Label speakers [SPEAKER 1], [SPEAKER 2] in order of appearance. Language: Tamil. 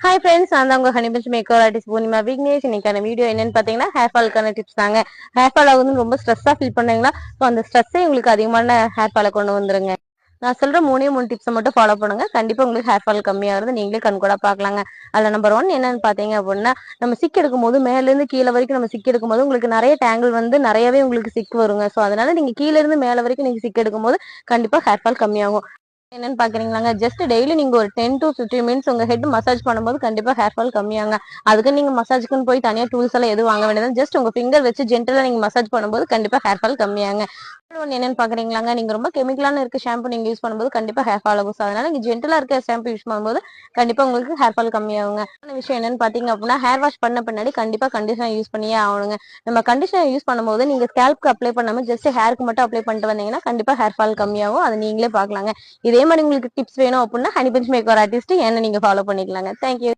[SPEAKER 1] ஹாய் ஃப்ரெண்ட்ஸ், நான் தான் உங்க ஹனிபஞ்ச் மேக்கர் ஆர்டிஸ்ட் பூர்ணிமா விக்னேஷ். இன்னைக்கான வீடியோ என்னன்னு பாத்தீங்கன்னா ஹேர் ஃபாலுக்கான டிப்ஸ் தாங்க. ஹேர் ஃபால் ஆகுதுன்னு ரொம்ப ஸ்ட்ரெஸ்ஸா ஃபீல் பண்ணீங்களா? ஸோ அந்த ஸ்ட்ரெஸ்ஸே உங்களுக்கு அதிகமான ஹேர் ஃபாலை கொண்டு வந்துருங்க. நான் சொல்ற மூணு டிப்ஸை மட்டும் ஃபாலோ பண்ணுங்க. கண்டிப்பா உங்களுக்கு ஹேர் ஃபால் கம்மியாகிறது நீங்களே கண் கூட பாக்கலாங்க. அதுல நம்பர் 1 என்னன்னு பாத்தீங்க அப்படின்னா, நம்ம சிக் எடுக்கும் போது மேல இருந்து கீழே வரைக்கும் நம்ம சிக் எடுக்கும் போது உங்களுக்கு நிறைய டேங்கிள் வந்து நிறையவே உங்களுக்கு சிக் வருங்க. ஸோ அதனால நீங்க கீழே இருந்து மேல வரைக்கும் நீங்க சிக் எடுக்கும் போது கண்டிப்பா ஹேர் ஃபால் கம்மியாகும். என்னன்னு பாக்குறீங்களாங்க, ஜஸ்ட் டெய்லி நீங்க ஒரு 10 to 15 மினிட்ஸ் உங்க ஹெட் மசாஜ் பண்ணும்போது கண்டிப்பா ஹேர் ஃபால் கம்மியாங்க. அதுக்கு நீங்க மசாஜ்க்குன்னு போய் தனியா டூல்ஸ் எல்லாம் எதுவும் வாங்க வேண்டியது, ஜஸ்ட் உங்க ஃபிங்கர் வச்சு ஜென்டலா நீங்க மசாஜ் பண்ணும்போது கண்டிப்பா ஹேர் ஃபால் கம்மியாங்க. என்னன்னு பாக்குறீங்களாங்க, நீங்க ரொம்ப கெமிக்கலான இருக்க ஷாம்பு நீங்க யூஸ் பண்ணும்போது கண்டிப்பா ஹேர் ஃபால் ஆகும். அதனால நீங்க ஜென்டலா இருக்க ஷாம்பு யூஸ் பண்ணும்போது கண்டிப்பா உங்களுக்கு ஹேர் ஃபால் கம்மியாகுங்க. விஷயம் என்னன்னு பாத்தீங்க அப்படின்னா, ஹேர் வாஷ் பண்ண பின்னாடி கண்டிப்பா கண்டிஷனர் யூஸ் பண்ணியே ஆகணுங்க. நம்ம கண்டிஷனர் யூஸ் பண்ணும்போது நீங்க ஸ்கேல்ப்க்கு அப்ளை பண்ணாம ஜஸ்ட் ஹேருக்கு மட்டும் அப்ளை பண்ணிட்டு வந்தீங்கன்னா கண்டிப்பா ஹேர் ஃபால் கம்மியாகும். அதை நீங்களே பாக்கலாங்க. இதே மாதிரி உங்களுக்கு டிப்ஸ் வேணும் அப்படின்னா ஹனிபஞ்ச் மேக்கர் ஆர்டிஸ்ட் என்ன நீங்க ஃபாலோ பண்ணிக்கலாங்க. தேங்க்யூ.